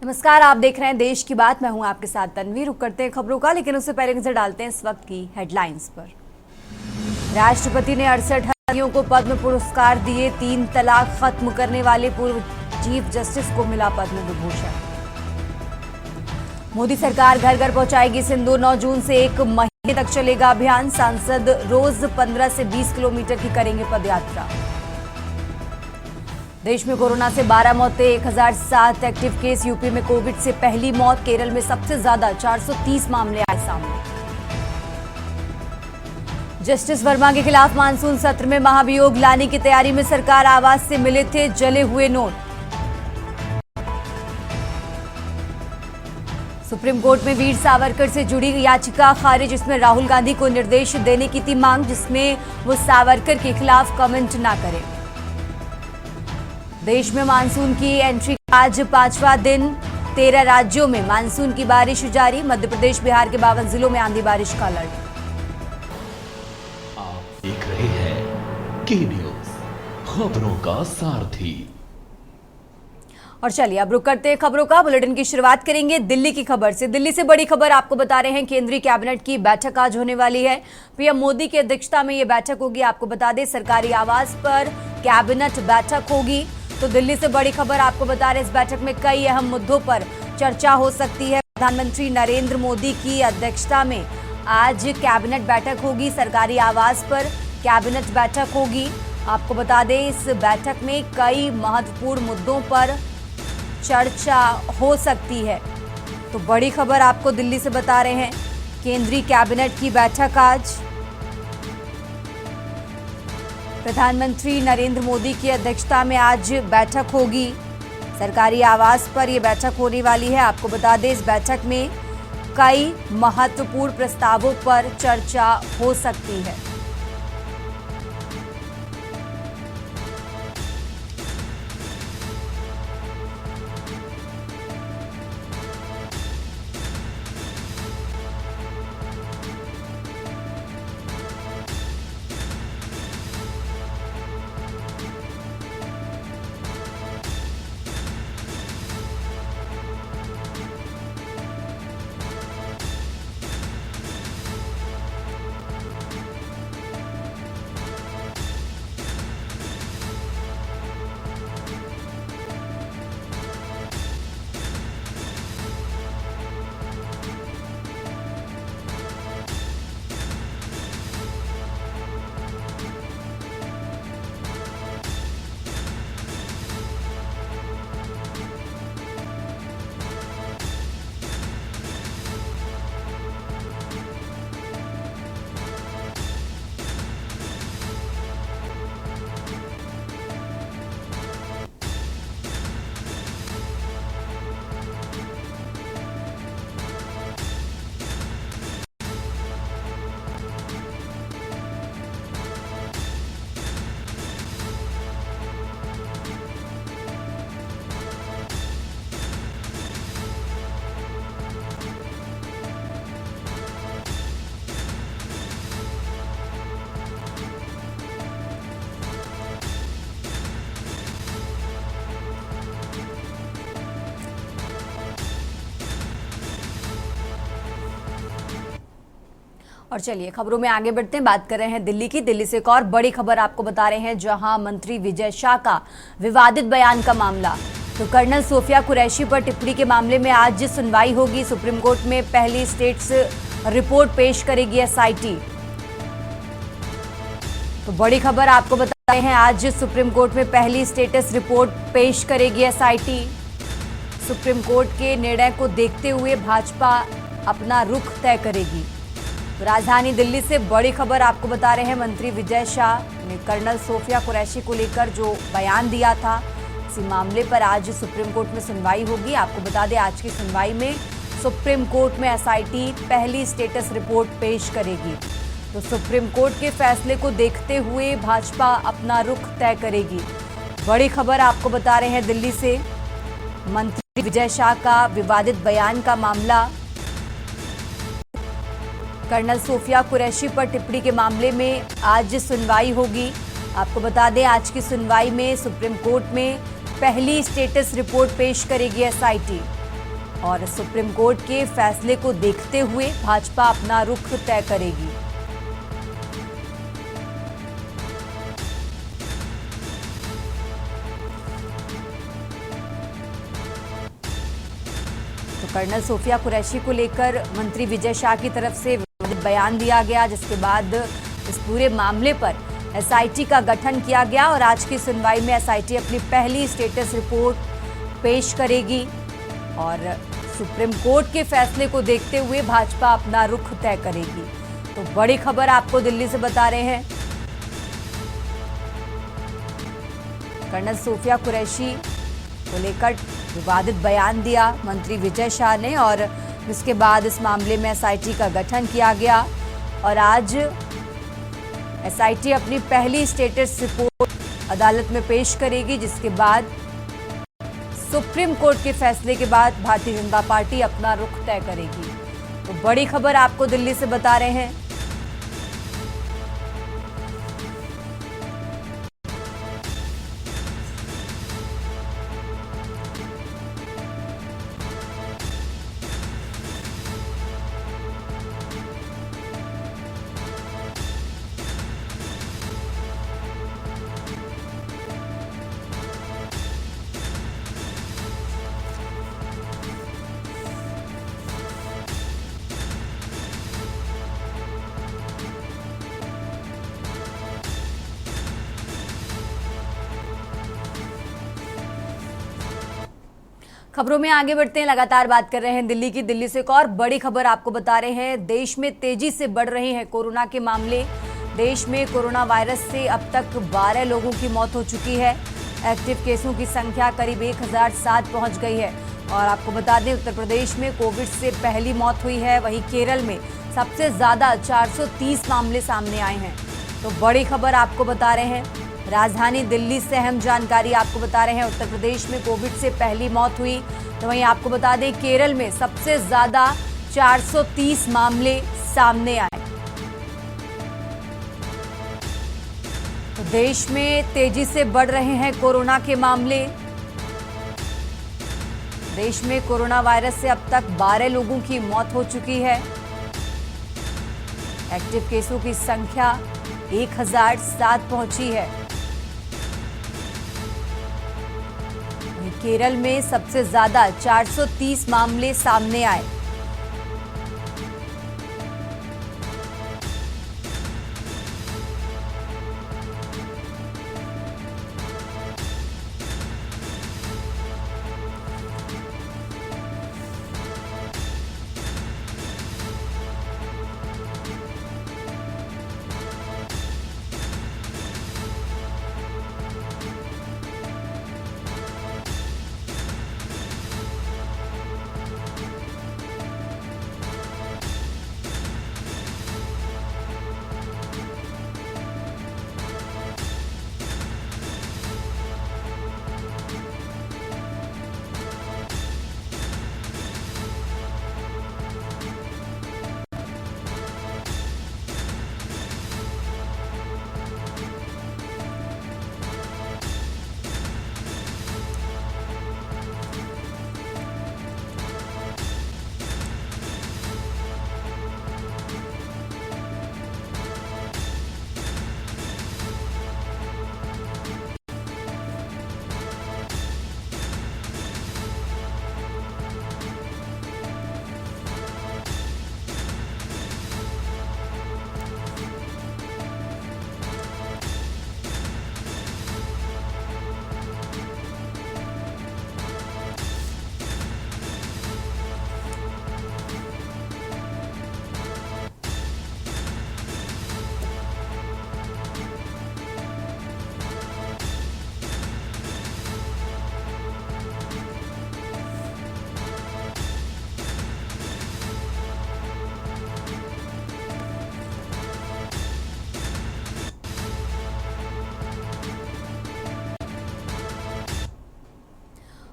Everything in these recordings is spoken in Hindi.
नमस्कार, आप देख रहे हैं देश की बात। मैं हूं आपके साथ तन्वी। रुक करते हैं खबरों का, लेकिन उससे पहले नजर डालते हैं इस वक्त की हेडलाइंस पर। राष्ट्रपति ने 68 हस्तियों को पद्म पुरस्कार दिए। 3 तलाक खत्म करने वाले पूर्व चीफ जस्टिस को मिला पद्म विभूषण। मोदी सरकार घर घर पहुंचाएगी सिंदूर। 9 जून से 1 महीने तक चलेगा अभियान। सांसद रोज 15 से 20 किलोमीटर की करेंगे पदयात्रा। देश में कोरोना से 12 मौतें, 1007 एक्टिव केस। यूपी में कोविड से पहली मौत। केरल में सबसे ज्यादा 430 मामले आए सामने। जस्टिस वर्मा के खिलाफ मानसून सत्र में महाभियोग लाने की तैयारी में सरकार। आवास से मिले थे जले हुए नोट। सुप्रीम कोर्ट में वीर सावरकर से जुड़ी याचिका खारिज, जिसमें राहुल गांधी को निर्देश देने की थी मांग, जिसमें वो सावरकर के खिलाफ कमेंट ना करें। देश में मानसून की एंट्री आज 5वां दिन। 13 राज्यों में मानसून की बारिश जारी। मध्य प्रदेश, बिहार के 52 जिलों में आंधी बारिश का अलर्ट। आप देख रहे हैं के न्यूज, खबरों का सारथी। और चलिए अब रुक करते हैं खबरों का। बुलेटिन की शुरुआत करेंगे दिल्ली की खबर से। दिल्ली से बड़ी खबर आपको बता रहे हैं, केंद्रीय कैबिनेट की बैठक आज होने वाली है। पीएम मोदी की अध्यक्षता में यह बैठक होगी। आपको बता दें, सरकारी आवास पर कैबिनेट बैठक होगी। तो दिल्ली से बड़ी खबर आपको बता रहे हैं, इस बैठक में कई अहम मुद्दों पर चर्चा हो सकती है। प्रधानमंत्री नरेंद्र मोदी की अध्यक्षता में आज कैबिनेट बैठक होगी। सरकारी आवास पर कैबिनेट बैठक होगी। आपको बता दें, इस बैठक में कई महत्वपूर्ण मुद्दों पर चर्चा हो सकती है। तो बड़ी खबर आपको दिल्ली से बता रहे हैं, केंद्रीय कैबिनेट की बैठक आज। प्रधानमंत्री नरेंद्र मोदी की अध्यक्षता में आज बैठक होगी। सरकारी आवास पर यह बैठक होने वाली है। आपको बता दें, इस बैठक में कई महत्वपूर्ण प्रस्तावों पर चर्चा हो सकती है। और चलिए खबरों में आगे बढ़ते हैं, बात कर रहे हैं दिल्ली की। दिल्ली से एक और बड़ी खबर आपको बता रहे हैं, जहां मंत्री विजय शाह का विवादित बयान का मामला। तो कर्नल सोफिया कुरैशी पर टिप्पणी के मामले में आज सुनवाई होगी। सुप्रीम कोर्ट में पहली स्टेट्स रिपोर्ट पेश करेगी एसआईटी। तो बड़ी खबर आपको बता रहे हैं, आज सुप्रीम कोर्ट में पहली स्टेटस रिपोर्ट पेश करेगी एसआईटी। सुप्रीम कोर्ट के निर्णय को देखते हुए भाजपा अपना रुख तय करेगी। राजधानी दिल्ली से बड़ी खबर आपको बता रहे हैं, मंत्री विजय शाह ने कर्नल सोफिया कुरैशी को लेकर जो बयान दिया था, इसी मामले पर आज सुप्रीम कोर्ट में सुनवाई होगी। आपको बता दें, आज की सुनवाई में सुप्रीम कोर्ट में एसआईटी पहली स्टेटस रिपोर्ट पेश करेगी। तो सुप्रीम कोर्ट के फैसले को देखते हुए भाजपा अपना रुख तय करेगी। बड़ी खबर आपको बता रहे हैं दिल्ली से, मंत्री विजय शाह का विवादित बयान का मामला। कर्नल सोफिया कुरैशी पर टिप्पणी के मामले में आज सुनवाई होगी। आपको बता दें, आज की सुनवाई में सुप्रीम कोर्ट में पहली स्टेटस रिपोर्ट पेश करेगी एसआईटी। और सुप्रीम कोर्ट के फैसले को देखते हुए भाजपा अपना रुख तय करेगी। तो कर्नल सोफिया कुरैशी को लेकर मंत्री विजय शाह की तरफ से बयान दिया गया, जिसके बाद इस पूरे मामले पर एसआईटी का गठन किया गया और आज की सुनवाई में एसआईटी अपनी पहली स्टेटस रिपोर्ट पेश करेगी और सुप्रीम कोर्ट के फैसले को देखते हुए भाजपा अपना रुख तय करेगी। तो बड़ी खबर आपको दिल्ली से बता रहे हैं, कर्नल सोफिया कुरैशी को लेकर विवादित बयान दिया मंत्री विजय शाह ने और जिसके बाद इस मामले में एसआईटी का गठन किया गया और आज एसआईटी अपनी पहली स्टेटस रिपोर्ट अदालत में पेश करेगी, जिसके बाद सुप्रीम कोर्ट के फैसले के बाद भारतीय जनता पार्टी अपना रुख तय करेगी। तो बड़ी खबर आपको दिल्ली से बता रहे हैं। खबरों में आगे बढ़ते हैं, लगातार बात कर रहे हैं दिल्ली से एक और बड़ी खबर आपको बता रहे हैं। देश में तेजी से बढ़ रहे हैं कोरोना के मामले। देश में कोरोना वायरस से अब तक 12 लोगों की मौत हो चुकी है। एक्टिव केसों की संख्या करीब 1007 पहुंच गई है और आपको बता दें उत्तर प्रदेश में कोविड से पहली मौत हुई है, वहीं केरल में सबसे ज्यादा 430 मामले सामने आए हैं। तो बड़ी खबर आपको बता रहे हैं, राजधानी दिल्ली से अहम जानकारी आपको बता रहे हैं। उत्तर प्रदेश में कोविड से पहली मौत हुई, तो वहीं आपको बता दें केरल में सबसे ज्यादा 430 मामले सामने आए। तो देश में तेजी से बढ़ रहे हैं कोरोना के मामले। देश में कोरोना वायरस से अब तक 12 लोगों की मौत हो चुकी है। एक्टिव केसों की संख्या 1007 पहुंची है। केरल में सबसे ज्यादा 430 मामले सामने आए।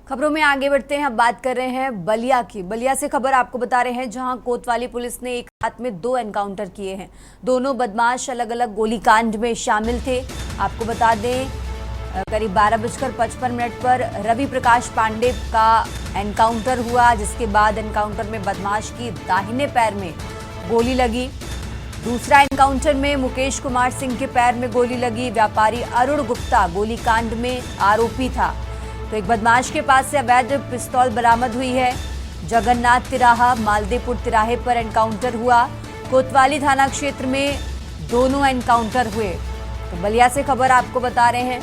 खबरों में आगे बढ़ते हैं, अब बात कर रहे हैं बलिया की। बलिया से खबर आपको बता रहे हैं, जहां कोतवाली पुलिस ने एक रात में 2 एनकाउंटर किए हैं। दोनों बदमाश अलग अलग गोलीकांड में शामिल थे। आपको बता दें करीब 12:55 पर रवि प्रकाश पांडे का एनकाउंटर हुआ, जिसके बाद एनकाउंटर में बदमाश की दाहिने पैर में गोली लगी। दूसरा एनकाउंटर में मुकेश कुमार सिंह के पैर में गोली लगी। व्यापारी अरुण गुप्ता गोलीकांड में आरोपी था। तो एक बदमाश के पास से अवैध पिस्तौल बरामद हुई है। जगन्नाथ तिराहा मालदेपुर तिराहे पर एनकाउंटर हुआ। कोतवाली थाना क्षेत्र में दोनों एनकाउंटर हुए। तो बलिया से खबर आपको बता रहे हैं,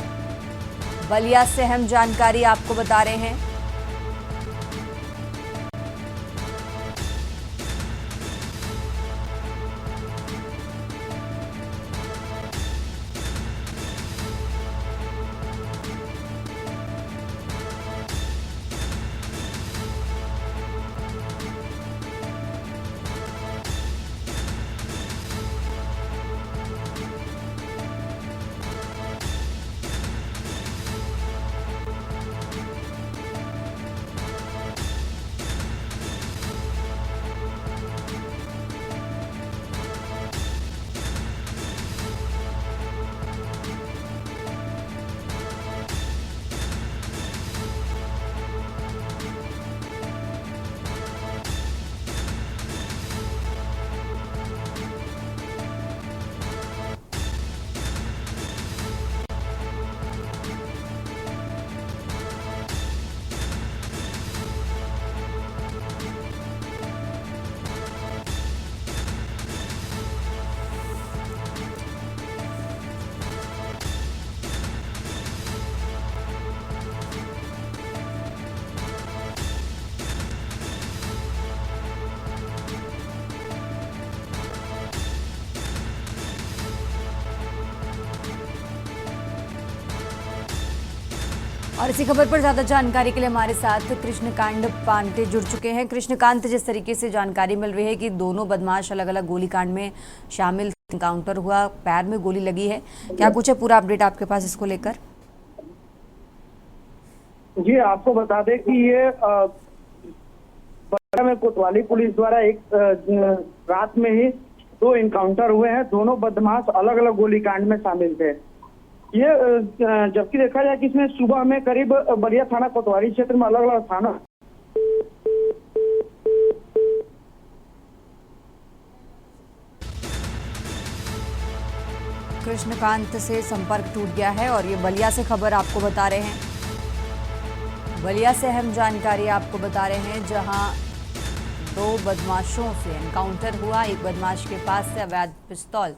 बलिया से अहम जानकारी आपको बता रहे हैं। और इसी खबर पर ज्यादा जानकारी के लिए हमारे साथ कृष्णकांत पांडे जुड़ चुके हैं। कृष्णकांत, जिस तरीके से जानकारी मिल रही है कि दोनों बदमाश अलग अलग गोलीकांड में शामिल, एनकाउंटर हुआ, पैर में गोली लगी है, क्या कुछ है पूरा अपडेट आपके पास इसको लेकर? जी, आपको बता दें कि ये बलिया में कोतवाली पुलिस द्वारा एक रात में ही 2 एनकाउंटर हुए हैं। दोनों बदमाश अलग अलग गोलीकांड में शामिल थे। ये जबकि देखा जाए कि इसमें सुबह में करीब बलिया थाना कोतवाली क्षेत्र में अलग अलग थाना कृष्णकांत से संपर्क टूट गया है और ये बलिया से खबर आपको बता रहे हैं। बलिया से अहम जानकारी आपको बता रहे हैं, जहां 2 बदमाशों से एनकाउंटर हुआ। एक बदमाश के पास से अवैध पिस्तौल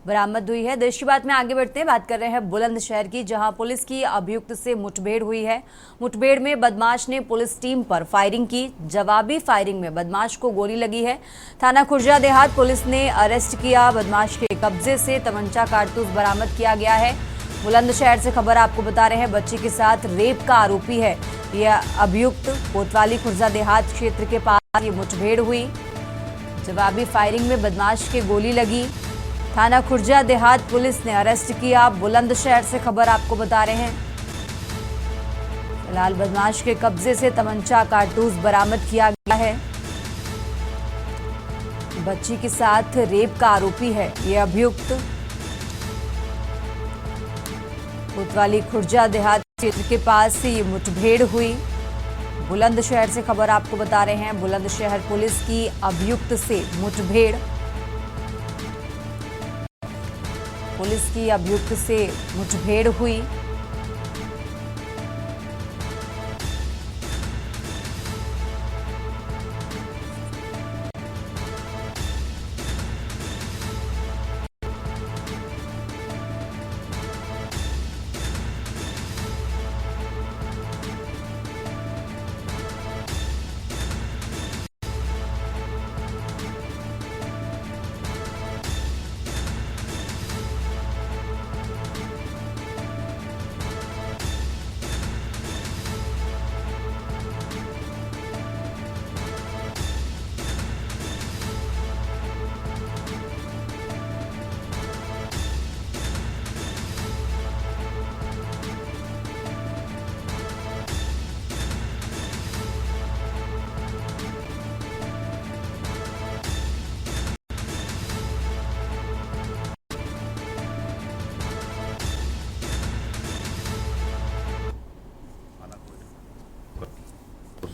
बरामद हुई है। देश की बात में आगे बढ़ते हैं, बात कर रहे हैं बुलंदशहर की, जहां पुलिस की अभियुक्त से मुठभेड़ हुई है। मुठभेड़ में बदमाश ने पुलिस टीम पर फायरिंग की। जवाबी फायरिंग में बदमाश को गोली लगी है। थाना खुर्जा देहात पुलिस ने अरेस्ट किया। बदमाश के कब्जे से तमंचा कारतूस बरामद किया गया है। बुलंदशहर से खबर आपको बता रहे हैं, बच्ची के साथ रेप का आरोपी है यह अभियुक्त। कोतवाली खुर्जा देहात क्षेत्र के पास ये मुठभेड़ हुई। जवाबी फायरिंग में बदमाश के गोली लगी। थाना खुर्जा देहात पुलिस ने अरेस्ट किया। बुलंदशहर से खबर आपको बता रहे हैं, फिलहाल बदमाश के कब्जे से तमंचा कारतूस बरामद किया गया है। बच्ची के साथ रेप का आरोपी है ये अभियुक्त। कोतवाली खुर्जा देहात क्षेत्र के पास से ये मुठभेड़ हुई। बुलंदशहर से खबर आपको बता रहे हैं, बुलंदशहर पुलिस की अभियुक्त से मुठभेड़। पुलिस की अभियुक्त से मुठभेड़ हुई।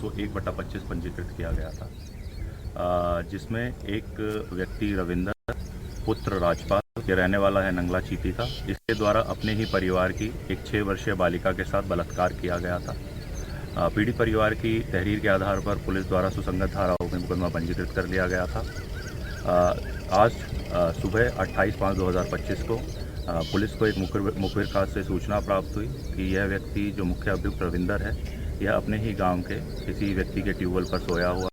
101/25 पंजीकृत किया गया था, जिसमें एक व्यक्ति रविंदर पुत्र राजपाल के रहने वाला है नंगला चीती का, इसके द्वारा अपने ही परिवार की एक 6 वर्षीय बालिका के साथ बलात्कार किया गया था। पीड़ित परिवार की तहरीर के आधार पर पुलिस द्वारा सुसंगत धाराओं में मुकदमा पंजीकृत कर लिया गया था। आज सुबह 28/5/2025 को पुलिस को एक मुखबिर खास से सूचना प्राप्त हुई कि यह व्यक्ति जो मुख्य अभियुक्त रविंदर है, यह अपने ही गांव के किसी व्यक्ति के ट्यूबवेल पर सोया हुआ।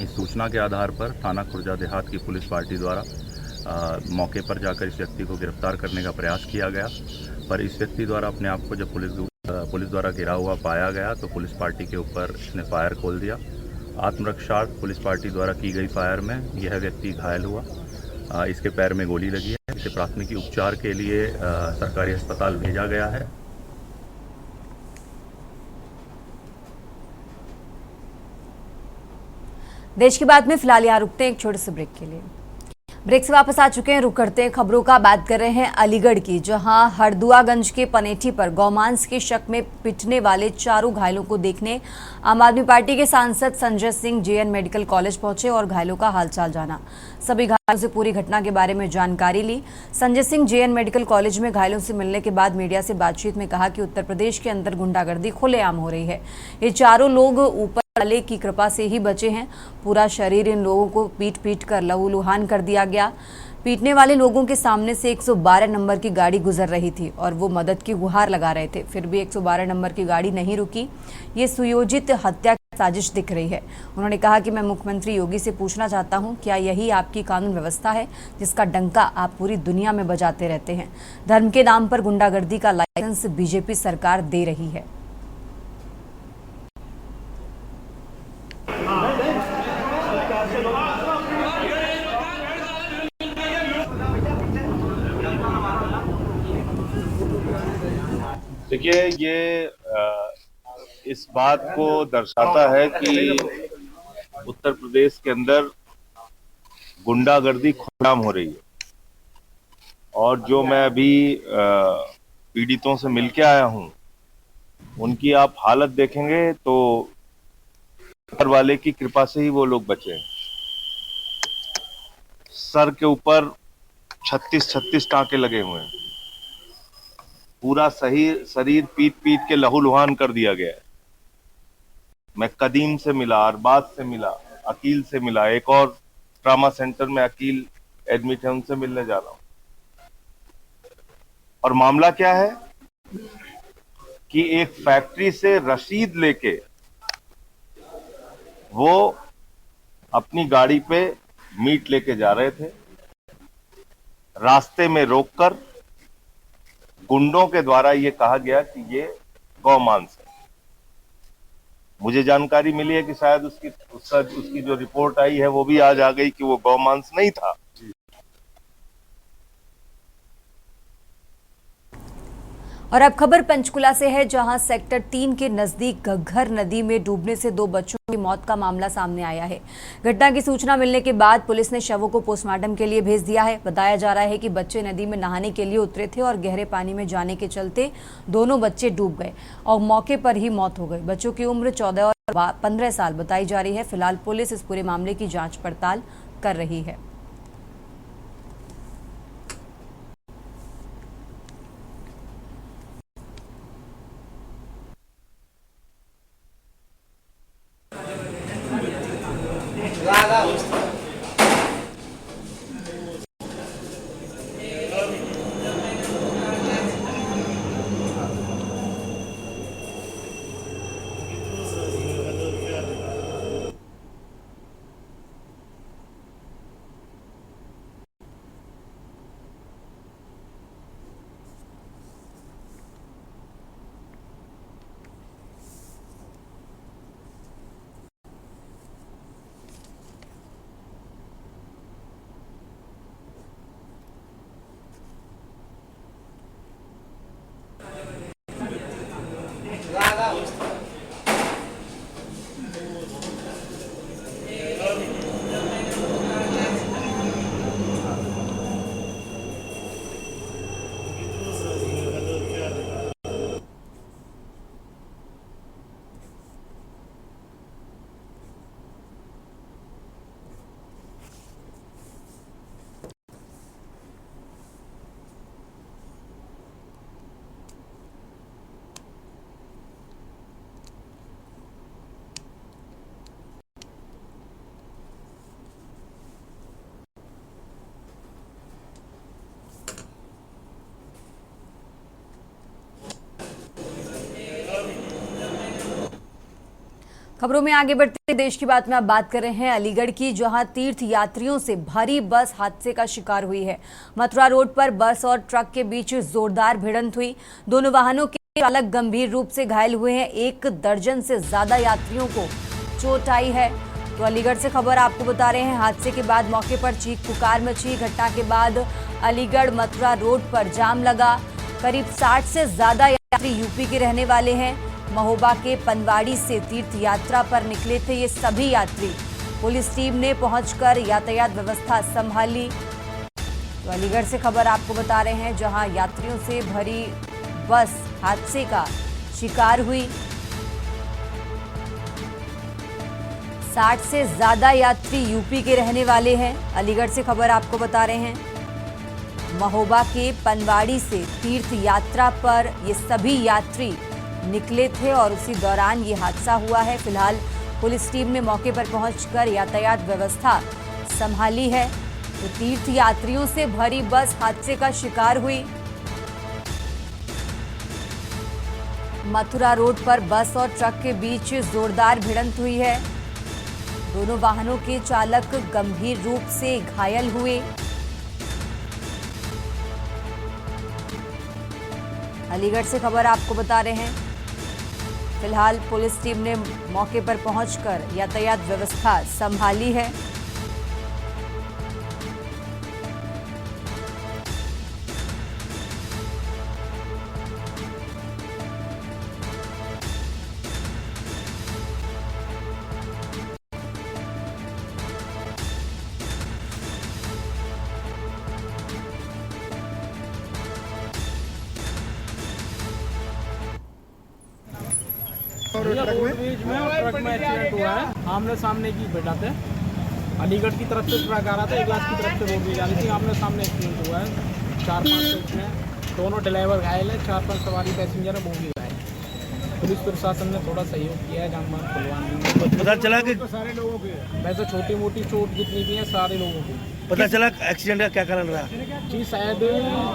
इस सूचना के आधार पर थाना खुर्जा देहात की पुलिस पार्टी द्वारा मौके पर जाकर इस व्यक्ति को गिरफ्तार करने का प्रयास किया गया, पर इस व्यक्ति द्वारा अपने आप को जब पुलिस द्वारा घिरा हुआ पाया गया तो पुलिस पार्टी के ऊपर इसने फायर खोल दिया। आत्मरक्षार्थ पुलिस पार्टी द्वारा की गई फायर में यह व्यक्ति घायल हुआ। इसके पैर में गोली लगी है। इसे प्राथमिक उपचार के लिए सरकारी अस्पताल भेजा गया है। देश की बात में फिलहाल यहाँ रुकते हैं एक छोटे से ब्रेक के लिए। ब्रेक से वापस आ चुके हैं, रुक करते हैं खबरों का। बात कर रहे हैं अलीगढ़ की, जहां हरदुआगंज के पनेठी पर गौमांस के शक में पिटने वाले चारों घायलों को देखने आम आदमी पार्टी के सांसद Sanjay Singh JN medical college पहुंचे और घायलों का हालचाल जाना। सभी घायलों से पूरी घटना के बारे में जानकारी ली। Sanjay Singh JN medical college में घायलों से मिलने के बाद मीडिया से बातचीत में कहा कि उत्तर प्रदेश के अंदर गुंडागर्दी खुलेआम हो रही है। ये चारों लोग ऊपर वाले की कृपा से ही बचे हैं। पूरा शरीर इन लोगों को पीट पीट कर लहूलुहान कर दिया गया। पीटने वाले लोगों के सामने से 112 नंबर की गाड़ी गुजर रही थी और वो मदद की गुहार लगा रहे थे, फिर भी 112 नंबर की गाड़ी नहीं रुकी। ये सुयोजित हत्या की साजिश दिख रही है। उन्होंने कहा कि मैं मुख्यमंत्री योगी से पूछना चाहता हूं, क्या यही आपकी कानून व्यवस्था है जिसका डंका आप पूरी दुनिया में बजाते रहते हैं? धर्म के नाम पर गुंडागर्दी का लाइसेंस बीजेपी सरकार दे रही है। देखिए, ये इस बात को दर्शाता है कि उत्तर प्रदेश के अंदर गुंडागर्दी खुलेआम हो रही है। और जो मैं अभी पीड़ितों से मिलके आया हूं, उनकी आप हालत देखेंगे तो ऊपर वाले की कृपा से ही वो लोग बचे हैं। सर के ऊपर 36 टांके लगे हुए हैं। पूरा सही शरीर पीट पीट के लहूलुहान कर दिया गया है। मैं कदीम से मिला, अरबाज से मिला, अकील से मिला। एक और ट्रामा सेंटर में अकील एडमिट है, उनसे मिलने जा रहा हूं। और मामला क्या है कि एक फैक्ट्री से रसीद लेके वो अपनी गाड़ी पे मीट लेके जा रहे थे। रास्ते में रोककर गुंडों के द्वारा ये कहा गया कि ये गौमांस है। मुझे जानकारी मिली है कि शायद उसकी जो रिपोर्ट आई है वो भी आज आ गई कि वो गौमांस नहीं था। और अब खबर पंचकुला से है, जहां सेक्टर 3 के नजदीक घग्घर नदी में डूबने से 2 बच्चों की मौत का मामला सामने आया है। घटना की सूचना मिलने के बाद पुलिस ने शवों को पोस्टमार्टम के लिए भेज दिया है। बताया जा रहा है कि बच्चे नदी में नहाने के लिए उतरे थे और गहरे पानी में जाने के चलते दोनों बच्चे डूब गए और मौके पर ही मौत हो गई। बच्चों की उम्र 14 और 15 साल बताई जा रही है। फिलहाल पुलिस इस पूरे मामले की जाँच पड़ताल कर रही है। खबरों में आगे बढ़ते देश की बात में आप बात कर रहे हैं अलीगढ़ की, जहां तीर्थ यात्रियों से भरी बस हादसे का शिकार हुई है। मथुरा रोड पर बस और ट्रक के बीच जोरदार भिड़ंत हुई। दोनों वाहनों के चालक गंभीर रूप से घायल हुए हैं। 1 दर्जन से ज्यादा यात्रियों को चोट आई है। तो अलीगढ़ से खबर आपको बता रहे हैं, हादसे के बाद मौके पर चीख पुकार मची। घटना के बाद अलीगढ़ मथुरा रोड पर जाम लगा। करीब 60 से ज्यादा यात्री यूपी के रहने वाले हैं। महोबा के पनवाड़ी से तीर्थ यात्रा पर निकले थे ये सभी यात्री। पुलिस टीम ने पहुंचकर यातायात व्यवस्था संभाली। तो अलीगढ़ से खबर आपको बता रहे हैं, जहां यात्रियों से भरी बस हादसे का शिकार हुई। 60 से ज्यादा यात्री यूपी के रहने वाले हैं। अलीगढ़ से खबर आपको बता रहे हैं, महोबा के पनवाड़ी से तीर्थ यात्रा पर ये सभी यात्री निकले थे और उसी दौरान ये हादसा हुआ है। फिलहाल पुलिस टीम ने मौके पर पहुंचकर यातायात व्यवस्था संभाली है। तो तीर्थ यात्रियों से भरी बस हादसे का शिकार हुई। मथुरा रोड पर बस और ट्रक के बीच जोरदार भिड़ंत हुई है। दोनों वाहनों के चालक गंभीर रूप से घायल हुए। अलीगढ़ से खबर आपको बता रहे हैं, फिलहाल पुलिस टीम ने मौके पर पहुंचकर यातायात व्यवस्था संभाली है। रोडवेज में और ट्रक में एक्सीडेंट हुआ है। आमने सामने की बैठा थे। अलीगढ़ की तरफ से ट्रक आ रहा था, इगलास की तरफ से रोडवेज आ रही थी। आमने सामने एक्सीडेंट हुआ है। 4-5 लोग हैं, दोनों ड्राइवर घायल हैं, 4-5 सवारी पैसेंजर है, वो भी घायल। पुलिस प्रशासन ने थोड़ा सहयोग किया है, जाम खुलवाने में। पता चला कि सारे लोगों के वैसे छोटी मोटी चोट जितनी भी है सारे लोगों की। पता चला एक्सीडेंट का क्या कारण रहा? जी शायद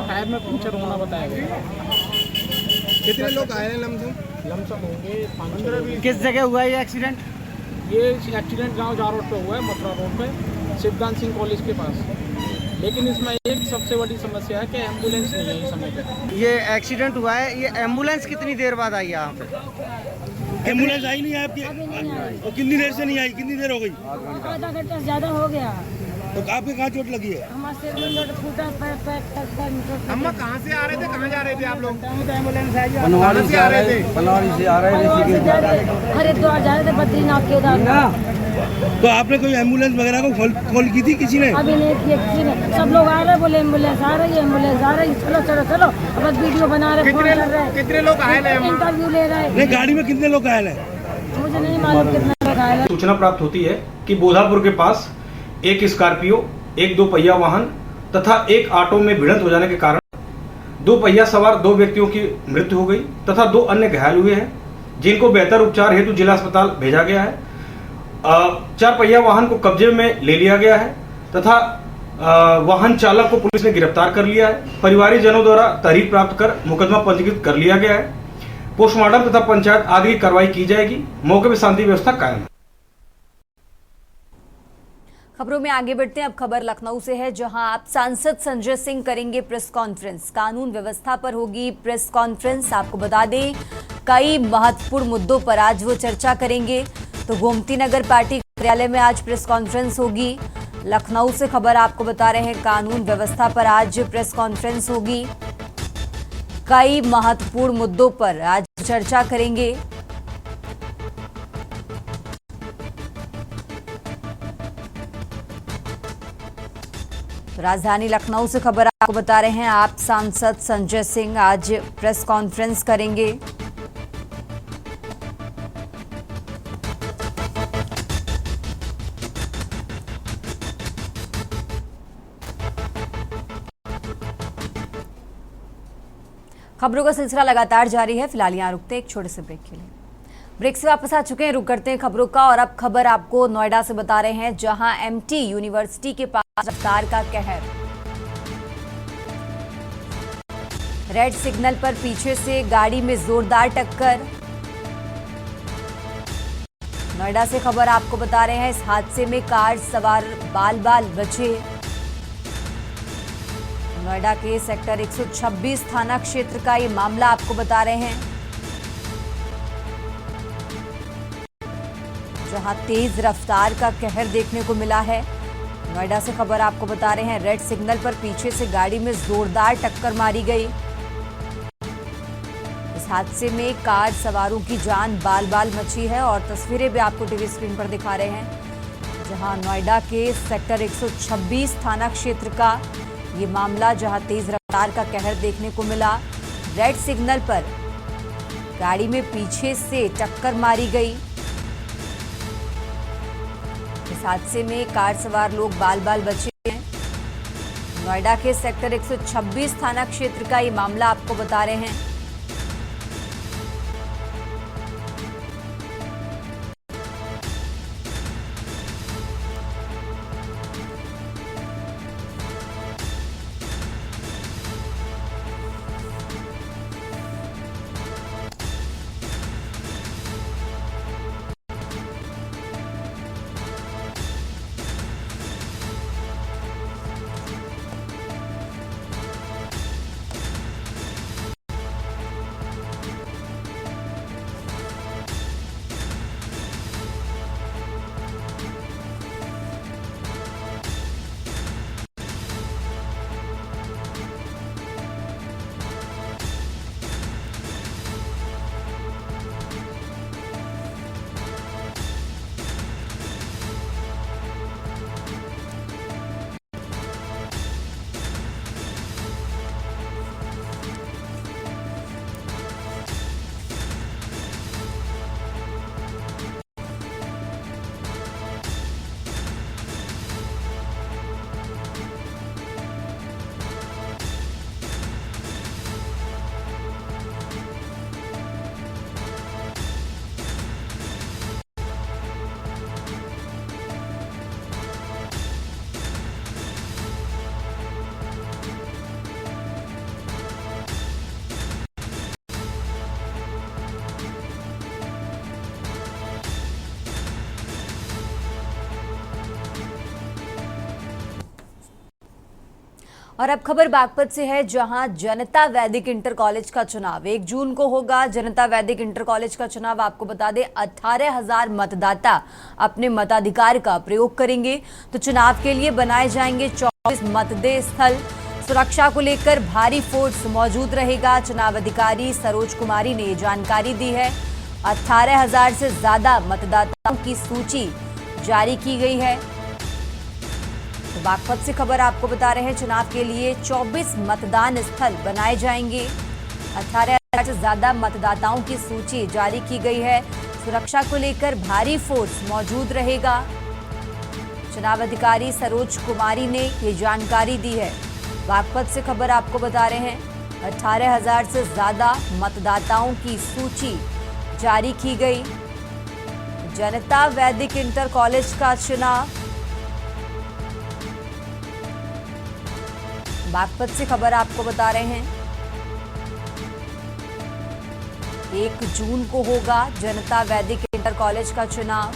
टायर में पंचर होना बताया गया। कितने लोग घायल हैं लमसम होंगे 15-20। किस जगह हुआ ये एक्सीडेंट? ये एक्सीडेंट गांव जा रोड पे हुआ है, मथुरा रोड पे, शिवदान सिंह कॉलेज के पास। लेकिन इसमें एक सबसे बड़ी समस्या है कि एम्बुलेंस नहीं है इस समय पे। ये एक्सीडेंट हुआ है, ये एम्बुलेंस कितनी देर बाद आई यहाँ पे? एम्बुलेंस आई नहीं है आपकी? और कितनी देर से नहीं आई? कितनी देर हो गई? आधा घंटा से ज्यादा हो गया। तो आपके कहाँ चोट लगी है? हमारे सिर में फूटा पैर। हम कहाँ से आ रहे थे, कहाँ जा रहे थे आप लोग? एम्बुलेंस आई है। बनवाड़ी से आ रहे थे। बनवाड़ी से आ रहे थे, हरिद्वार जा रहे थे, बद्रीनाथ केदारनाथ। तो आपने कोई एम्बुलेंस वगैरह को कॉल की थी किसी ने? अभी नहीं किया किसी ने। सब लोग आ रहे बोले एम्बुलेंस आ रही है, एम्बुलेंस आ रही है, चलो चलो चलो। अब बस वीडियो बना रहे, फोन कर रहे हैं। कितने लोग घायल हैं? इंटरव्यू ले रहे हैं। नहीं, गाड़ी में कितने लोग घायल हैं? मुझे नहीं मालूम कितने लोग घायल हैं। सूचना प्राप्त होती है कि बोधापुर के पास एक स्कॉर्पियो, एक 2 पहिया वाहन तथा एक ऑटो में भिड़ंत हो जाने के कारण 2 पहिया सवार 2 व्यक्तियों की मृत्यु हो गई तथा 2 अन्य घायल हुए हैं, जिनको बेहतर उपचार हेतु जिला अस्पताल भेजा गया है। 4 पहिया वाहन को कब्जे में ले लिया गया है तथा वाहन चालक को पुलिस ने गिरफ्तार कर लिया है। परिवारिक जनों द्वारा तहरीर प्राप्त कर मुकदमा पंजीकृत कर लिया गया है। पोस्टमार्टम तथा पंचायत आदि की कार्रवाई की जाएगी। मौके पर शांति व्यवस्था कायम है। खबरों में आगे बढ़ते हैं। अब खबर लखनऊ से है, जहां आप सांसद संजय सिंह करेंगे प्रेस कॉन्फ्रेंस। कानून व्यवस्था पर होगी प्रेस कॉन्फ्रेंस। आपको बता दें, कई महत्वपूर्ण मुद्दों पर आज वो चर्चा करेंगे। तो गोमती नगर पार्टी कार्यालय में आज प्रेस कॉन्फ्रेंस होगी। लखनऊ से खबर आपको बता रहे हैं, कानून व्यवस्था पर आज प्रेस कॉन्फ्रेंस होगी। कई महत्वपूर्ण मुद्दों पर आज चर्चा करेंगे। राजधानी लखनऊ से खबर आपको बता रहे हैं, आप सांसद संजय सिंह आज प्रेस कॉन्फ्रेंस करेंगे। खबरों का सिलसिला लगातार जारी है। फिलहाल यहाँ रुकते हैं एक छोटे से ब्रेक के लिए। ब्रेक से वापस आ चुके हैं, रुक करते हैं खबरों का। और अब खबर आपको नोएडा से बता रहे हैं, जहां एमटी यूनिवर्सिटी के पास रफ्तार का कहर। रेड सिग्नल पर पीछे से गाड़ी में जोरदार टक्कर। नोएडा से खबर आपको बता रहे हैं, इस हादसे में कार सवार बाल बाल बचे। नोएडा के सेक्टर 126 थाना क्षेत्र का ये मामला आपको बता रहे हैं, जहां तेज रफ्तार का कहर देखने को मिला है। नोएडा से खबर आपको बता रहे हैं, रेड सिग्नल पर पीछे से गाड़ी में जोरदार टक्कर मारी गई। इस हादसे में कार सवारों की जान बाल बाल मची है और तस्वीरें भी आपको टीवी स्क्रीन पर दिखा रहे हैं, जहां नोएडा के सेक्टर 126 थाना क्षेत्र का ये मामला, जहां तेज रफ्तार का कहर देखने को मिला। रेड सिग्नल पर गाड़ी में पीछे से टक्कर मारी गई। इस हादसे में कार सवार लोग बाल बाल बचे हैं। नोएडा के सेक्टर 126 थाना क्षेत्र का ये मामला आपको बता रहे हैं। और अब खबर बागपत से है, जहां जनता वैदिक इंटर कॉलेज का चुनाव 1 जून को होगा। जनता वैदिक इंटर कॉलेज का चुनाव आपको बता दें, 18,000 मतदाता अपने मताधिकार का प्रयोग करेंगे। तो चुनाव के लिए बनाए जाएंगे 24 मतदेय स्थल। सुरक्षा को लेकर भारी फोर्स मौजूद रहेगा। चुनाव अधिकारी सरोज कुमारी ने जानकारी दी है। 18,000 से ज्यादा मतदाताओं की सूची जारी की गई है। तो बागपत से खबर आपको बता रहे हैं, चुनाव के लिए 24 मतदान स्थल बनाए जाएंगे। 18,000 से ज्यादा मतदाताओं की सूची जारी की गई है। सुरक्षा को लेकर भारी फोर्स मौजूद रहेगा। चुनाव अधिकारी सरोज कुमारी ने ये जानकारी दी है। बागपत से खबर आपको बता रहे हैं, 18,000 से ज्यादा मतदाताओं की सूची जारी की गई। जनता वैदिक इंटर कॉलेज का चुनाव, बागपत से खबर आपको बता रहे हैं, 1 जून को होगा जनता वैदिक इंटर कॉलेज का चुनाव।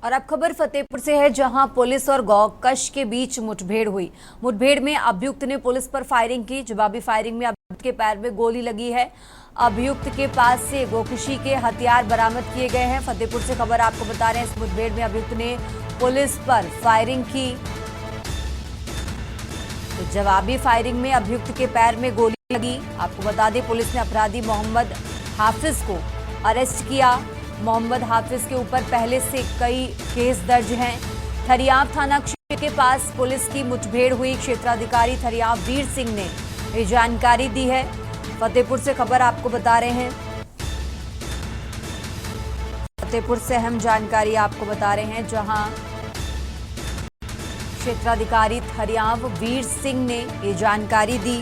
और अब खबर फतेहपुर से है, जहां पुलिस और गौकश के बीच मुठभेड़ हुई। मुठभेड़ में अभियुक्त ने पुलिस पर फायरिंग की। जवाबी फायरिंग में अभियुक्त के पैर में गोली लगी है। अभियुक्त के पास से गौकशी के हथियार बरामद किए गए हैं। फतेहपुर से खबर आपको बता रहे हैं, इस मुठभेड़ में अभियुक्त ने पुलिस पर फायरिंग की। तो जवाबी फायरिंग में अभियुक्त के पैर में गोली लगी। आपको बता दें, पुलिस ने अपराधी मोहम्मद हाफिज को अरेस्ट किया। मोहम्मद हाफिज के ऊपर पहले से कई केस दर्ज हैं। थरियाव थाना क्षेत्र के पास पुलिस की मुठभेड़ हुई। क्षेत्राधिकारी थरियाव वीर सिंह ने ये जानकारी दी है। फतेहपुर से खबर आपको बता रहे हैं, फतेहपुर से अहम जानकारी आपको बता रहे हैं, जहां क्षेत्राधिकारी थरियाव वीर सिंह ने ये जानकारी दी।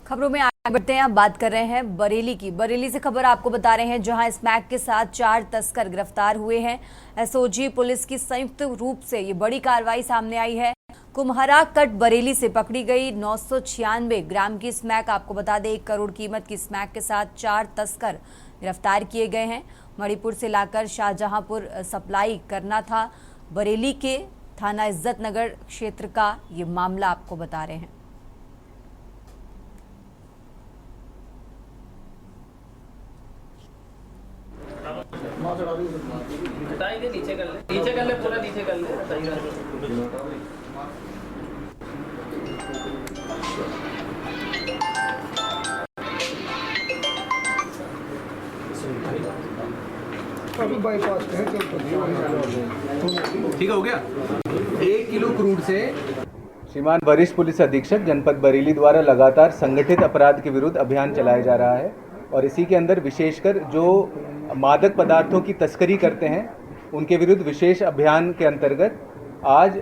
खबरों में आगे बढ़ते हैं। अब बात कर रहे हैं बरेली की। बरेली से खबर आपको बता रहे हैं, जहां स्मैक के साथ 4 तस्कर गिरफ्तार हुए हैं। एसओजी पुलिस की संयुक्त रूप से ये बड़ी कार्रवाई सामने आई है। कुम्हरा कट बरेली से पकड़ी गई 996 ग्राम की स्मैक। आपको बता दें, 1 करोड़ कीमत की स्मैक के साथ 4 तस्कर गिरफ्तार किए गए हैं। मणिपुर से लाकर शाहजहांपुर सप्लाई करना था। बरेली के थाना इज्जत नगर क्षेत्र का ये मामला आपको बता रहे हैं। नीचे कर ले पूरा नीचे कर ले। ठीक हो गया। 1 किलो क्रूड से श्रीमान वरिष्ठ पुलिस अधीक्षक जनपद बरेली द्वारा लगातार संगठित अपराध के विरुद्ध अभियान चलाया जा रहा है और इसी के अंदर विशेषकर जो मादक पदार्थों की तस्करी करते हैं उनके विरुद्ध विशेष अभियान के अंतर्गत आज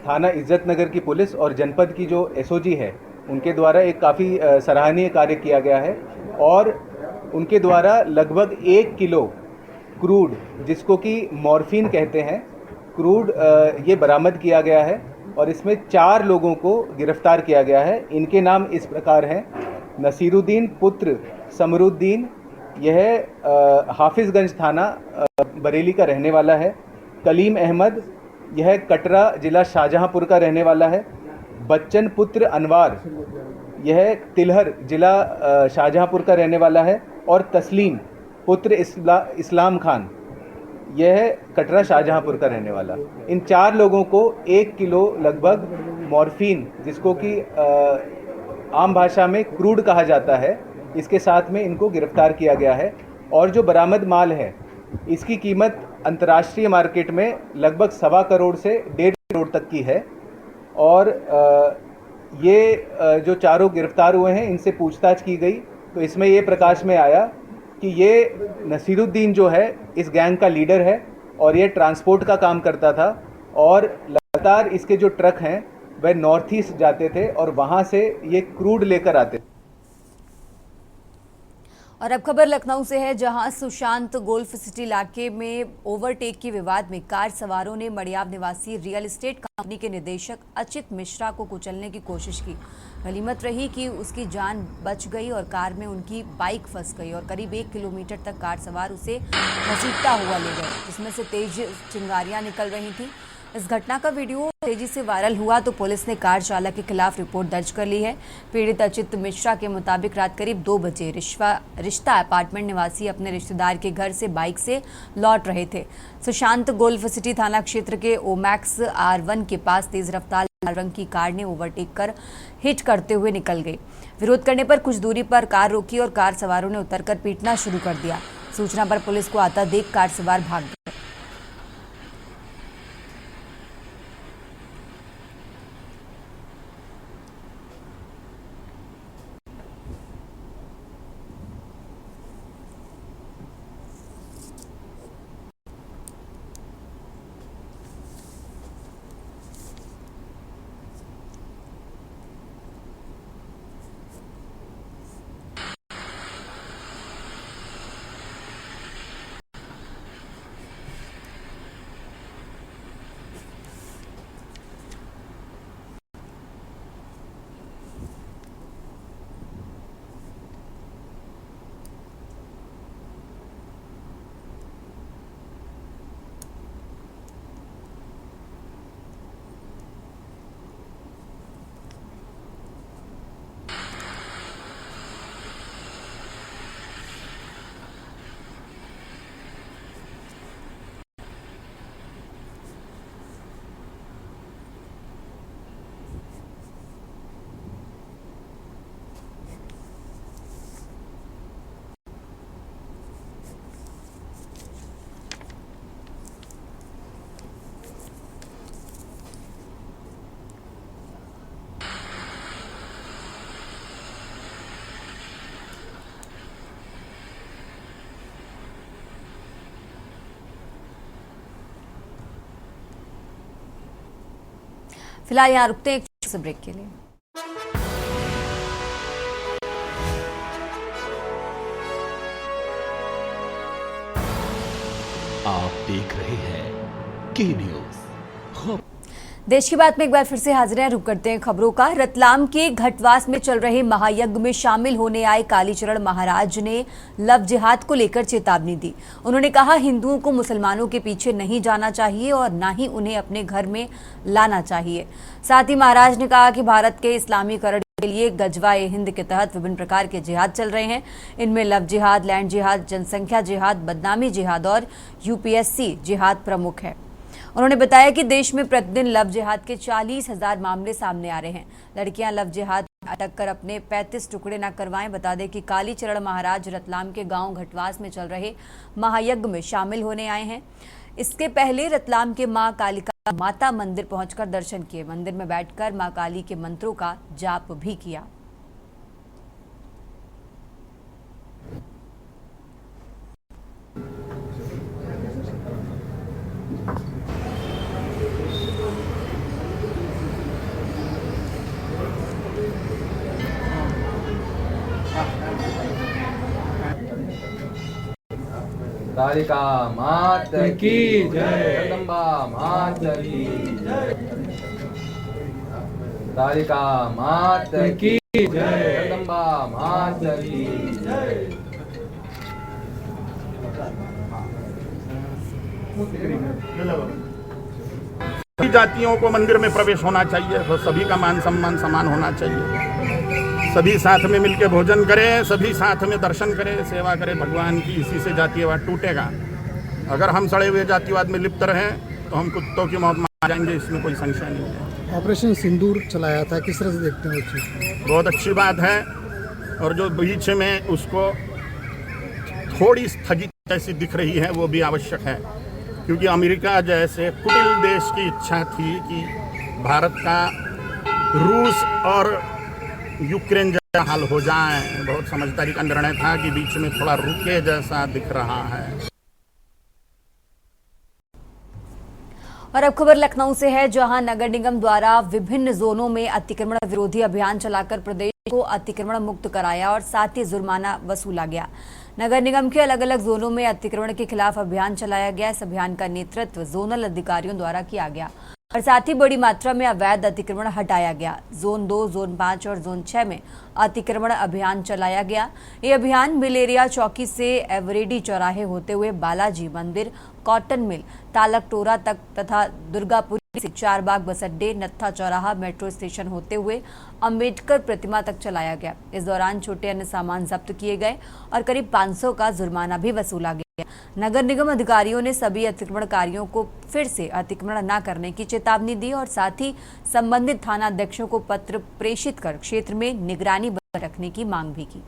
थाना इज्जत नगर की पुलिस और जनपद की जो एसओजी है उनके द्वारा एक काफ़ी सराहनीय कार्य किया गया है और उनके द्वारा लगभग 1 किलो क्रूड, जिसको कि मॉर्फिन कहते हैं, क्रूड ये बरामद किया गया है और इसमें 4 लोगों को गिरफ्तार किया गया है। इनके नाम इस प्रकार हैं: नसीरुद्दीन पुत्र समरुद्दीन, यह हाफिजगंज थाना बरेली का रहने वाला है। कलीम अहमद, यह कटरा जिला शाहजहांपुर का रहने वाला है। बच्चन पुत्र अनवार, यह तिलहर जिला शाहजहांपुर का रहने वाला है। और तस्लीम पुत्र इस्लाम खान, यह कटरा शाहजहांपुर का रहने वाला। इन 4 लोगों को 1 किलो लगभग मॉर्फिन, जिसको कि आम भाषा में क्रूड कहा जाता है, इसके साथ में इनको गिरफ्तार किया गया है। और जो बरामद माल है इसकी कीमत अंतर्राष्ट्रीय मार्केट में लगभग 1.25 करोड़ से 1.5 करोड़ तक की है। और ये जो चारों गिरफ्तार हुए हैं इनसे पूछताछ की गई तो इसमें ये प्रकाश में आया कि ये नसीरुद्दीन जो है इस गैंग का लीडर है और ये ट्रांसपोर्ट का काम करता था और लगातार इसके जो ट्रक हैं वह नॉर्थ ईस्ट जाते थे और वहाँ से ये क्रूड लेकर आते थे। और अब खबर लखनऊ से है, जहां सुशांत गोल्फ सिटी इलाके में ओवरटेक के विवाद में कार सवारों ने मड़ियाव निवासी रियल एस्टेट कंपनी के निदेशक अचित मिश्रा को कुचलने की कोशिश की। गनीमत रही कि उसकी जान बच गई और कार में उनकी बाइक फंस गई और करीब 1 किलोमीटर तक कार सवार उसे घसीटता हुआ ले गए, जिसमें से तेज चिंगारियां निकल रही थी। इस घटना का वीडियो तेजी से वायरल हुआ तो पुलिस ने कार चालक के खिलाफ रिपोर्ट दर्ज कर ली है। पीड़ित अचित मिश्रा के मुताबिक रात करीब 2 बजे रिश्ता अपार्टमेंट निवासी अपने रिश्तेदार के घर से बाइक से लौट रहे थे। सुशांत गोल्फ सिटी थाना क्षेत्र के ओमैक्स R1 के पास तेज रफ्तार लाल रंग की कार ने ओवरटेक कर हिट करते हुए निकल गई। विरोध करने पर कुछ दूरी पर कार रोकी और कार सवारों ने उतरकर पीटना शुरू कर दिया। सूचना पर पुलिस को आता देख कार सवार भाग गए। फिलहाल यहाँ रुकते हैं एक छोटे से ब्रेक के लिए। आप देख रहे हैं के न्यूज। देश की बात में एक बार फिर से हाजिर हैं। रुक करते हैं खबरों का। रतलाम के घटवास में चल रहे महायज्ञ में शामिल होने आए कालीचरण महाराज ने लव जिहाद को लेकर चेतावनी दी। उन्होंने कहा हिंदुओं को मुसलमानों के पीछे नहीं जाना चाहिए और ना ही उन्हें अपने घर में लाना चाहिए। साथ ही महाराज ने कहा कि भारत के इस्लामीकरण के लिए गजवा-ए हिंद के तहत विभिन्न प्रकार के जिहाद चल रहे हैं। इनमें लव जिहाद, लैंड जिहाद, जनसंख्या जिहाद, बदनामी जिहाद और UPSC जिहाद प्रमुख है। उन्होंने बताया कि देश में प्रतिदिन लव जिहाद के 40,000 मामले सामने आ रहे हैं। लड़कियां लव जिहाद अटक कर अपने 35 टुकड़े न करवाएं। बता दें कि कालीचरण महाराज रतलाम के गांव घटवास में चल रहे महायज्ञ में शामिल होने आए हैं। इसके पहले रतलाम के मां कालिका माता मंदिर पहुंचकर दर्शन किए। मंदिर में बैठकर मां काली के मंत्रों का जाप भी किया। कालिका मात की जय, जगदम्बा मात की जय, कालिका मात की जय, जगदम्बा मात की जय। सभी जातियों को मंदिर में प्रवेश होना चाहिए, तो सभी का मान सम्मान समान होना चाहिए। सभी साथ में मिलकर भोजन करें, सभी साथ में दर्शन करें, सेवा करें भगवान की। इसी से जातीयवाद टूटेगा। अगर हम सड़े हुए जातिवाद में लिप्त रहें तो हम कुत्तों की मौत मार जाएंगे, इसमें कोई संशय नहीं है। ऑपरेशन सिंदूर चलाया था, किस तरह से देखते हैं उस चीज़ को? बहुत अच्छी बात है। और जो बीच में उसको थोड़ी स्थगित ऐसी दिख रही है वो भी आवश्यक है, क्योंकि अमेरिका जैसे कुटिल देश की इच्छा थी कि भारत का रूस और यूक्रेन जैसा हाल हो जाए। बहुत समझदारी का निर्णय था कि बीच में थोड़ा रुके जैसा दिख रहा है। और अब खबर लखनऊ से है, जहां नगर निगम द्वारा विभिन्न जोनों में अतिक्रमण विरोधी अभियान चलाकर प्रदेश को अतिक्रमण मुक्त कराया और साथ ही जुर्माना वसूला गया। नगर निगम के अलग अलग जोनों में अतिक्रमण के खिलाफ अभियान चलाया गया। इस अभियान का नेतृत्व जोनल अधिकारियों द्वारा किया गया और साथ ही बड़ी मात्रा में अवैध अतिक्रमण हटाया गया। जोन 2, जोन 5 और जोन 6 में अतिक्रमण अभियान चलाया गया। ये अभियान मिल एरिया चौकी से एवरेडी चौराहे होते हुए बालाजी मंदिर, कॉटन मिल, तालकटोरा तक तथा दुर्गापुरी से चारबाग बस अड्डे, नत्था चौराहा मेट्रो स्टेशन होते हुए अंबेडकर प्रतिमा तक चलाया गया। इस दौरान छोटे अन्य सामान जब्त किए गए और करीब 500 का जुर्माना भी वसूला गया। नगर निगम अधिकारियों ने सभी अतिक्रमणकारियों को फिर से अतिक्रमण न करने की चेतावनी दी और साथ ही संबंधित थाना अध्यक्षों को पत्र प्रेषित कर क्षेत्र में निगरानी बनाए रखने की मांग भी की।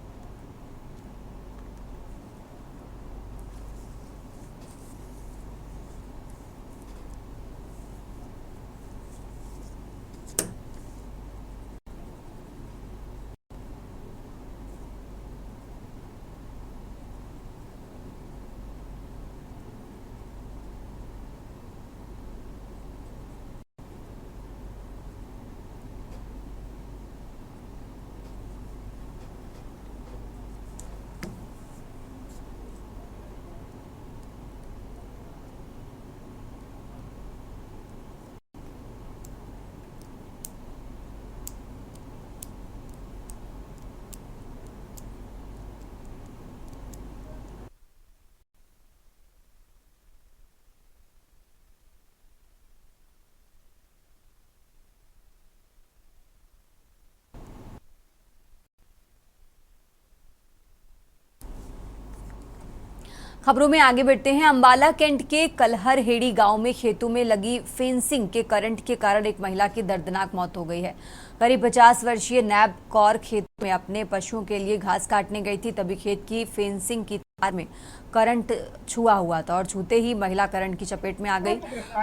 खबरों में आगे बढ़ते हैं। अंबाला कैंट के कलहरहेड़ी गांव में खेतों में लगी फेंसिंग के करंट के कारण एक महिला की दर्दनाक मौत हो गई है। करीब 50 वर्षीय नैब कौर खेत में अपने पशुओं के लिए घास काटने गई थी, तभी खेत की फेंसिंग की तार में करंट छुआ हुआ था और छूते ही महिला करंट की चपेट में आ गई।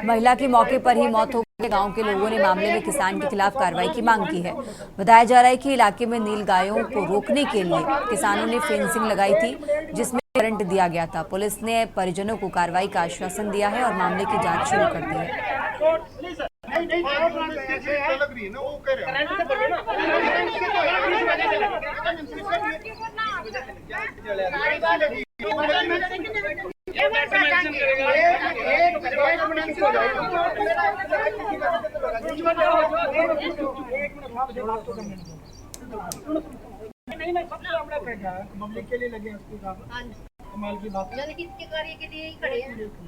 महिला की मौके पर ही मौत हो गई। गांव के लोगों ने मामले में किसान के खिलाफ कार्रवाई की मांग की है। बताया जा रहा है कि इलाके में नीलगायों को रोकने के लिए किसानों ने फेंसिंग लगाई थी, जिसमें करंट दिया गया था। पुलिस ने परिजनों को कार्रवाई का आश्वासन दिया है और मामले की जांच शुरू कर दी है।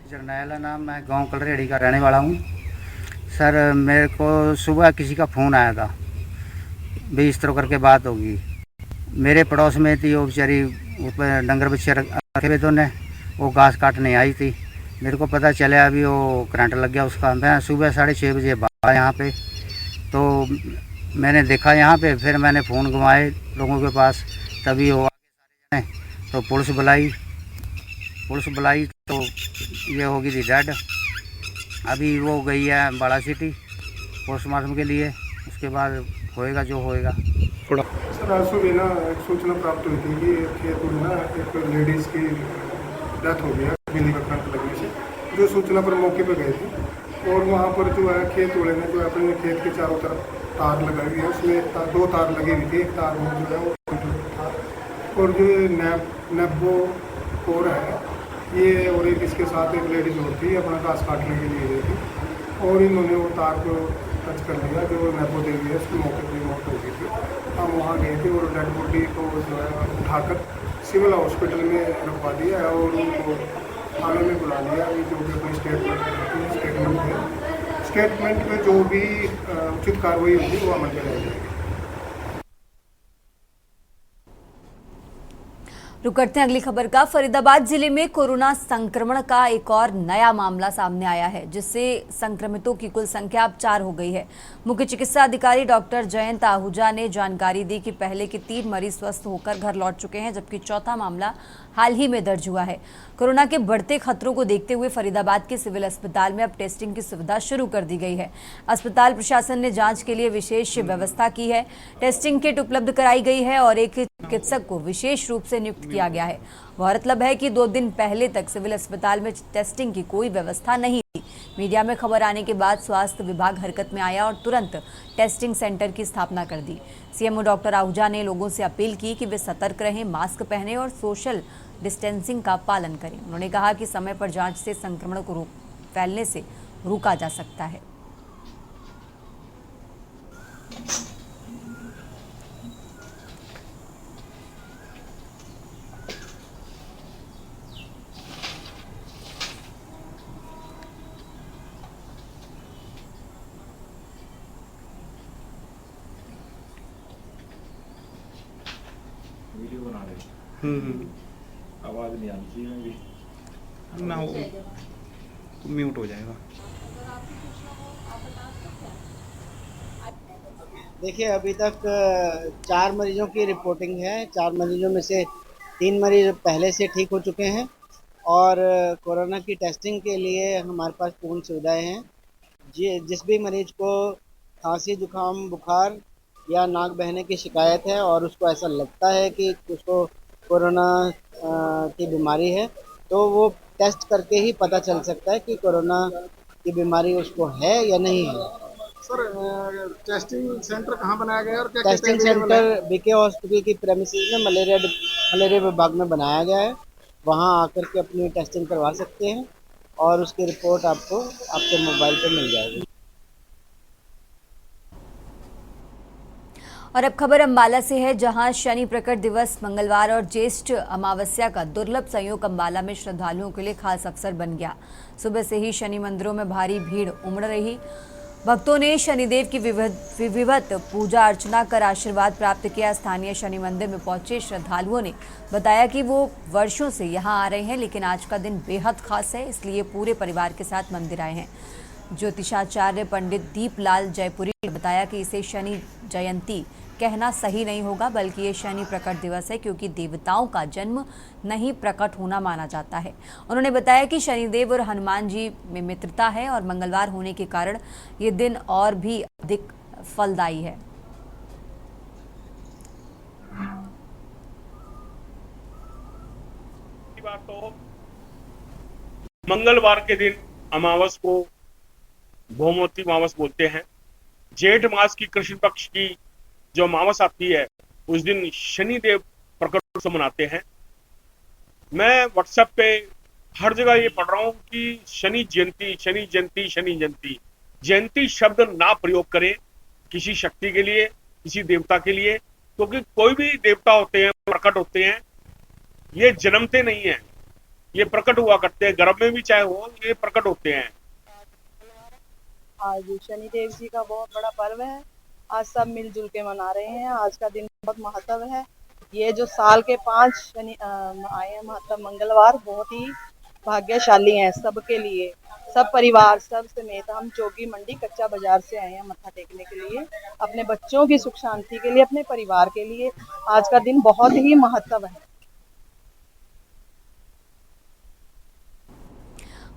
जरनैल नाम, मैं गांव कलहरेड़ी का रहने वाला हूँ। सर, मेरे को सुबह किसी का फ़ोन आया था, भी इस तरह करके बात होगी। मेरे पड़ोस में थी वो बेचारी, ऊपर डंगर बच्चे रखे हुए थे, उन्हें वो घास काटने आई थी। मेरे को पता चला अभी वो करंट लग गया उसका। मैं सुबह 6:30 बजे भागा यहाँ पे, तो मैंने देखा यहाँ पे, फिर मैंने फ़ोन घुमाए लोगों के पास, तभी वो आगे सारे जने, तो पुलिस बुलाई तो ये होगी थी डेड। अभी वो गई है अम्बाला सिटी पोस्टमार्टम के लिए, उसके बाद होएगा जो होएगा। सर, आज सुबह ना एक सूचना प्राप्त हुई थी कि खेत में ना एक लेडीज़ की डेथ हो गई है बिजली का करंट लगने से। जो सूचना पर मौके पर गए थे और वहाँ पर जो है खेत वाले ने जो है अपने खेत के चारों तरफ तार लगाई हुई है, उसमें 2 तार लगी हुई थी। एक तार वो जो है वो था, और जो नब्बो कोर है ये, और एक इसके साथ एक लेडीज और थी, अपना घास काटने के लिए गई थी और इन्होंने वो तार को टच कर लिया। जो नब्बो देवी है उसकी मौके पर मौत हो गई थी। हम वहाँ गए थे और डेड बॉडी को जो है उठाकर सिविल हॉस्पिटल में रखवा दिया है और उनको थाने में बुला लिया। जो भी अपनी स्टेटमेंट में जो भी उचित कार्रवाई होगी वो अमल में लाई जाएगी। रुक करते हैं अगली खबर का। फरीदाबाद जिले में कोरोना संक्रमण का एक और नया मामला सामने आया है, जिससे संक्रमितों की कुल संख्या अब 4 हो गई है। मुख्य चिकित्सा अधिकारी डॉक्टर जयंत आहूजा ने जानकारी दी कि पहले के 3 मरीज स्वस्थ होकर घर लौट चुके हैं, जबकि चौथा मामला हाल ही में दर्ज हुआ है। कोरोना के बढ़ते खतरों को देखते हुए फरीदाबाद के सिविल अस्पताल में अब टेस्टिंग की सुविधा शुरू कर दी गई है। अस्पताल प्रशासन ने जांच के लिए विशेष व्यवस्था की है। टेस्टिंग किट उपलब्ध कराई गई है और एक चिकित्सक को विशेष रूप से नियुक्त किया गया है। गौरतलब है कि 2 दिन पहले तक सिविल अस्पताल में टेस्टिंग की कोई व्यवस्था नहीं थी। मीडिया में खबर आने के बाद स्वास्थ्य विभाग हरकत में आया और तुरंत टेस्टिंग सेंटर की स्थापना कर दी। सीएमओ डॉक्टर आहूजा ने लोगों से अपील की कि वे सतर्क रहें, मास्क पहने और सोशल डिस्टेंसिंग का पालन करें। उन्होंने कहा कि समय पर जांच से संक्रमण को फैलने से रोका जा सकता है। आ गई। आवाज़ नहीं आती है ना, वो म्यूट हो जाएगा। देखिए, अभी तक 4 मरीजों की रिपोर्टिंग है। 4 मरीजों में से 3 मरीज पहले से ठीक हो चुके हैं और कोरोना की टेस्टिंग के लिए हमारे पास पूर्ण सुविधाएं हैं। जिस भी मरीज को खांसी, जुकाम, बुखार या नाक बहने की शिकायत है और उसको ऐसा लगता है कि उसको कोरोना की बीमारी है, तो वो टेस्ट करके ही पता चल सकता है कि कोरोना की बीमारी उसको है या नहीं है। सर, टेस्टिंग सेंटर कहाँ बनाया गया है और क्या टेस्टिंग सेंटर बीके हॉस्पिटल की प्रेमिसेस में मलेरिया विभाग में बनाया गया है। वहाँ आकर के अपनी टेस्टिंग करवा सकते हैं और उसकी रिपोर्ट आपको आपके मोबाइल पे मिल जाएगी। और अब खबर अम्बाला से है, जहां शनि प्रकट दिवस मंगलवार और ज्येष्ठ अमावस्या का दुर्लभ संयोग अम्बाला में श्रद्धालुओं के लिए खास अवसर बन गया। सुबह से ही शनि मंदिरों में भारी भीड़ उमड़ रही। भक्तों ने शनिदेव की विधिवत पूजा अर्चना कर आशीर्वाद प्राप्त किया। स्थानीय शनि मंदिर में पहुंचे श्रद्धालुओं ने बताया कि वो वर्षों से यहां आ रहे हैं, लेकिन आज का दिन बेहद खास है, इसलिए पूरे परिवार के साथ मंदिर आए हैं। ज्योतिषाचार्य पंडित दीपलाल जयपुरी ने बताया कि इसे शनि जयंती कहना सही नहीं होगा, बल्कि ये शनि प्रकट दिवस है, क्योंकि देवताओं का जन्म नहीं प्रकट होना माना जाता है। उन्होंने बताया कि शनिदेव और हनुमान जी में मित्रता है और मंगलवार होने के कारण ये दिन और भी अधिक फलदायी है। तो मंगलवार के दिन अमावस को भौमवती अमावस बोलते हैं। जेठ मास की कृष्ण पक्ष की जो अमावस आती है, उस दिन शनिदेव प्रकट उत्सव मनाते हैं। मैं व्हाट्सएप पे हर जगह ये पढ़ रहा हूँ कि शनि जयंती, शनि जयंती, शनि जयंती। जयंती शब्द ना प्रयोग करें किसी शक्ति के लिए, किसी देवता के लिए, क्योंकि कोई भी देवता होते हैं, प्रकट होते हैं, ये जन्मते नहीं है, ये प्रकट हुआ करते हैं। गर्भ में भी चाहे हो, ये प्रकट होते हैं। आज शनिदेव जी का बहुत बड़ा पर्व है। आज सब मिलजुल के मना रहे हैं। आज का दिन बहुत महत्व है। ये जो साल के 5 शनि आए हैं महत्व मंगलवार, बहुत ही भाग्यशाली हैं सबके लिए। सब परिवार सब समेत हम चौकी मंडी कच्चा बाजार से आए हैं मत्था टेकने के लिए, अपने बच्चों की सुख शांति के लिए, अपने परिवार के लिए। आज का दिन बहुत ही महत्व है।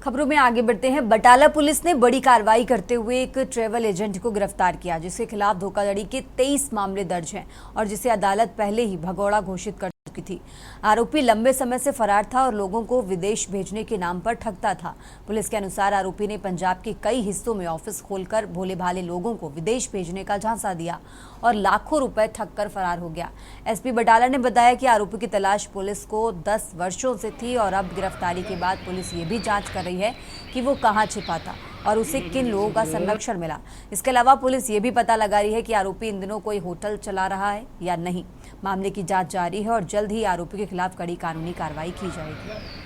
खबरों में आगे बढ़ते हैं। बटाला पुलिस ने बड़ी कार्रवाई करते हुए एक ट्रैवल एजेंट को गिरफ्तार किया, जिसके खिलाफ धोखाधड़ी के 23 मामले दर्ज हैं और जिसे अदालत पहले ही भगौड़ा घोषित कर चुकी थी। आरोपी लंबे समय से फरार था और लोगों को विदेश भेजने के नाम पर ठगता था। पुलिस के अनुसार आरोपी ने पंजाब के कई हिस्सों में ऑफिस खोलकर भोले भाले लोगों को विदेश भेजने का झांसा दिया और लाखों रुपए ठगकर फरार हो गया। एसपी बटाला ने बताया कि आरोपी की तलाश पुलिस को 10 वर्षों से थी और अब गिरफ्तारी के बाद पुलिस ये भी जांच कर रही है कि वो कहां छिपा था और उसे किन लोगों का संरक्षण मिला। इसके अलावा पुलिस ये भी पता लगा रही है कि आरोपी इन दिनों कोई होटल चला रहा है या नहीं। मामले की जांच जारी है और जल्द ही आरोपी के खिलाफ कड़ी कानूनी कार्रवाई की जाएगी।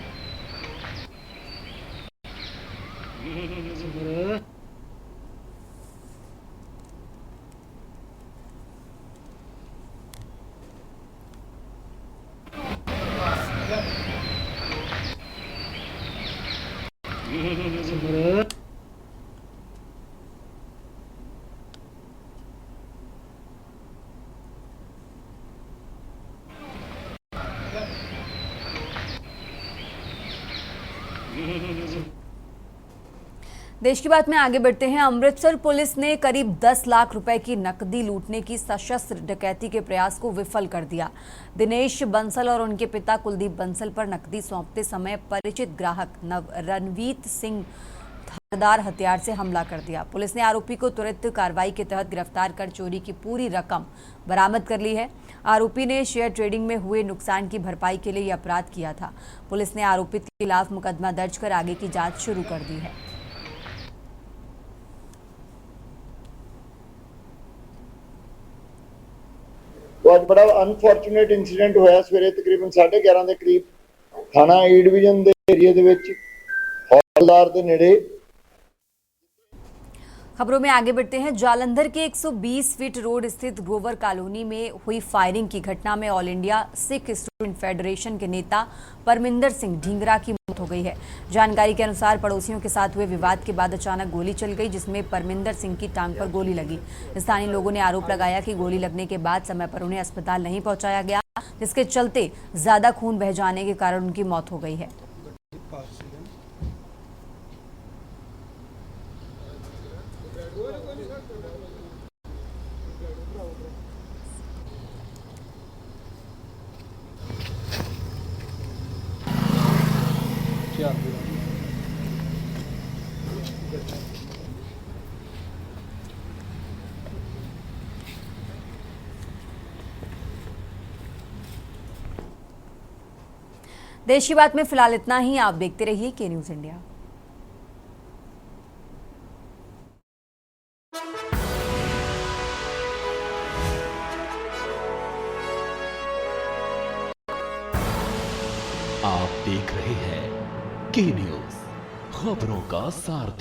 देश की बात में आगे बढ़ते हैं। अमृतसर पुलिस ने करीब 10 लाख रुपए की नकदी लूटने की सशस्त्र डकैती के प्रयास को विफल कर दिया। दिनेश बंसल और उनके पिता कुलदीप बंसल पर नकदी सौंपते समय परिचित ग्राहक रणवीत सिंह धारदार हथियार से हमला कर दिया। पुलिस ने आरोपी को त्वरित कार्रवाई के तहत गिरफ्तार कर चोरी की पूरी रकम बरामद कर ली है। आरोपी ने शेयर ट्रेडिंग में हुए नुकसान की भरपाई के लिए यह अपराध किया था। पुलिस ने आरोपी के खिलाफ मुकदमा दर्ज कर आगे की जांच शुरू कर दी है। आज बड़ा अनफॉर्चुनेट इंसीडेंट होया सवेरे तकरीबन 11:30 के करीब थाना ए डिवीजन के एरिया हौलदार के नेड़े। खबरों में आगे बढ़ते हैं। जालंधर के 120 फीट रोड स्थित ग्रोवर कॉलोनी में हुई फायरिंग की घटना में all India Sikh student federation के नेता परमिंदर सिंह ढींगरा की मौत हो गई है। जानकारी के अनुसार पड़ोसियों के साथ हुए विवाद के बाद अचानक गोली चल गई, जिसमें परमिंदर सिंह की टांग पर गोली लगी। स्थानीय लोगों ने आरोप लगाया कि गोली लगने के बाद समय पर उन्हें अस्पताल नहीं पहुंचाया गया, जिसके चलते ज्यादा खून बह जाने के कारण उनकी मौत हो गई है। देश की बात में फिलहाल इतना ही। आप देखते रहिए के न्यूज़ इंडिया। आप देख रहे हैं के न्यूज़, खबरों का सारथी।